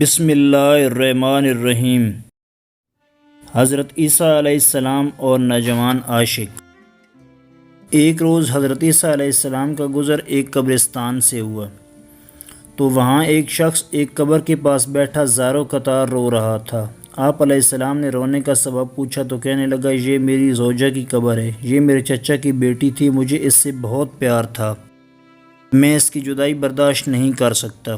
بسم اللہ الرحمن الرحیم۔ حضرت عیسیٰ علیہ السلام اور نوجوان عاشق۔ ایک روز حضرت عیسیٰ علیہ السلام کا گزر ایک قبرستان سے ہوا تو وہاں ایک شخص ایک قبر کے پاس بیٹھا زاروں قطار رو رہا تھا۔ آپ علیہ السلام نے رونے کا سبب پوچھا تو کہنے لگا، یہ میری زوجہ کی قبر ہے، یہ میرے چچا کی بیٹی تھی، مجھے اس سے بہت پیار تھا، میں اس کی جدائی برداشت نہیں کر سکتا۔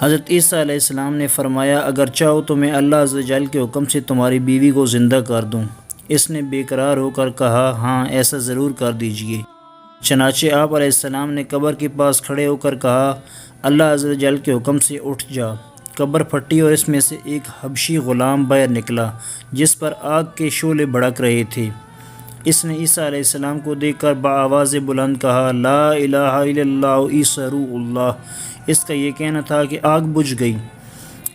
حضرت عیسیٰ علیہ السلام نے فرمایا، اگر چاہو تو میں اللہ عز و جل کے حکم سے تمہاری بیوی کو زندہ کر دوں۔ اس نے بے قرار ہو کر کہا، ہاں ایسا ضرور کر دیجئے۔ چنانچہ آپ علیہ السلام نے قبر کے پاس کھڑے ہو کر کہا، اللہ عز و جل کے حکم سے اٹھ جا۔ قبر پھٹی اور اس میں سے ایک حبشی غلام باہر نکلا جس پر آگ کے شعلے بھڑک رہے تھے۔ اس نے عیسیٰ علیہ السلام کو دیکھ کر بآواز بلند کہا، لا الہ الا اللہ عیسیٰ روح اللہ۔ اس کا یہ کہنا تھا کہ آگ بجھ گئی،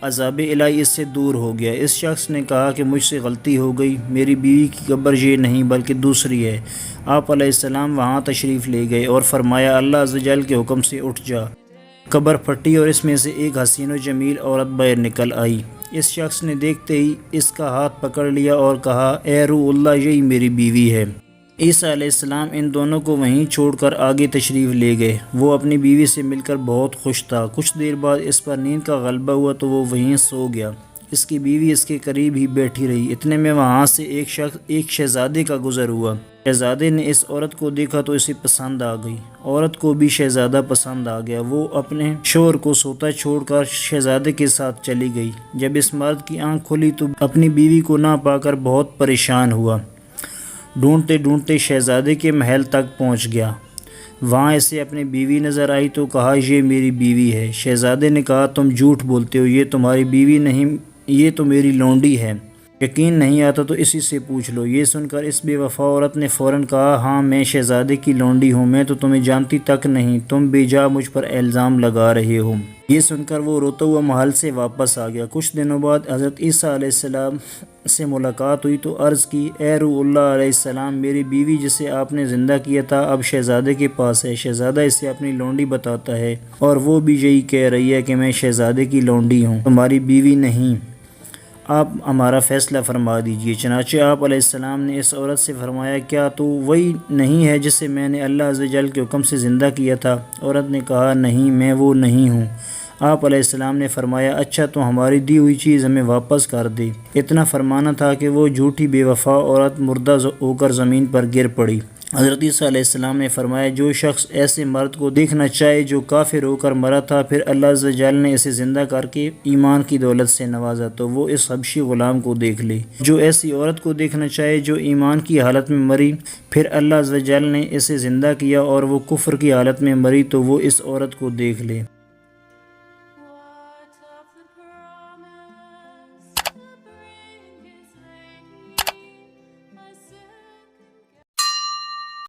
عذاب الہی اس سے دور ہو گیا۔ اس شخص نے کہا کہ مجھ سے غلطی ہو گئی، میری بیوی کی قبر یہ نہیں بلکہ دوسری ہے۔ آپ علیہ السلام وہاں تشریف لے گئے اور فرمایا، اللہ عز و جل کے حکم سے اٹھ جا۔ قبر پھٹی اور اس میں سے ایک حسین و جمیل عورت باہر نکل آئی۔ اس شخص نے دیکھتے ہی اس کا ہاتھ پکڑ لیا اور کہا، اے روح اللہ، یہی میری بیوی ہے۔ عیسیٰ علیہ السلام ان دونوں کو وہیں چھوڑ کر آگے تشریف لے گئے۔ وہ اپنی بیوی سے مل کر بہت خوش تھا۔ کچھ دیر بعد اس پر نیند کا غلبہ ہوا تو وہ وہیں سو گیا۔ اس کی بیوی اس کے قریب ہی بیٹھی رہی۔ اتنے میں وہاں سے ایک شہزادے کا گزر ہوا۔ شہزادے نے اس عورت کو دیکھا تو اسے پسند آ گئی۔ عورت کو بھی شہزادہ پسند آ گیا۔ وہ اپنے شوہر کو سوتا چھوڑ کر شہزادے کے ساتھ چلی گئی۔ جب اس مرد کی آنکھ کھلی تو اپنی بیوی کو نہ پا کر بہت پریشان ہوا۔ ڈھونڈتے ڈھونڈتے شہزادے کے محل تک پہنچ گیا۔ وہاں اسے اپنی بیوی نظر آئی تو کہا، یہ میری بیوی ہے۔ شہزادے نے کہا، تم جھوٹ بولتے ہو، یہ تمہاری بیوی نہیں، یہ تو میری لونڈی ہے۔ یقین نہیں آتا تو اسی سے پوچھ لو۔ یہ سن کر اس بے وفا عورت نے فوراً کہا، ہاں میں شہزادے کی لونڈی ہوں، میں تو تمہیں جانتی تک نہیں، تم بے جا مجھ پر الزام لگا رہے ہو۔ یہ سن کر وہ روتا ہوا محل سے واپس آ گیا۔ کچھ دنوں بعد حضرت عیسیٰ علیہ السلام سے ملاقات ہوئی تو عرض کی، اے روح اللہ علیہ السلام، میری بیوی جسے آپ نے زندہ کیا تھا اب شہزادے کے پاس ہے۔ شہزادہ اسے اپنی لونڈی بتاتا ہے اور وہ بھی یہی کہہ رہی ہے کہ میں شہزادے کی لونڈی ہوں، تمہاری بیوی نہیں۔ آپ ہمارا فیصلہ فرما دیجئے۔ چنانچہ آپ علیہ السلام نے اس عورت سے فرمایا، کیا تو وہی نہیں ہے جسے میں نے اللہ عز و جل کے حکم سے زندہ کیا تھا؟ عورت نے کہا، نہیں، میں وہ نہیں ہوں۔ آپ علیہ السلام نے فرمایا، اچھا تو ہماری دی ہوئی چیز ہمیں واپس کر دے۔ اتنا فرمانا تھا کہ وہ جھوٹی بے وفا عورت مردہ ہو کر زمین پر گر پڑی۔ حضرت عیسیٰ علیہ السلام نے فرمایا، جو شخص ایسے مرد کو دیکھنا چاہے جو کافر ہو کر مرا تھا، پھر اللہ عز و جل نے اسے زندہ کر کے ایمان کی دولت سے نوازا، تو وہ اس حبشی غلام کو دیکھ لے۔ جو ایسی عورت کو دیکھنا چاہے جو ایمان کی حالت میں مری، پھر اللہ عز و جل نے اسے زندہ کیا اور وہ کفر کی حالت میں مری، تو وہ اس عورت کو دیکھ لے۔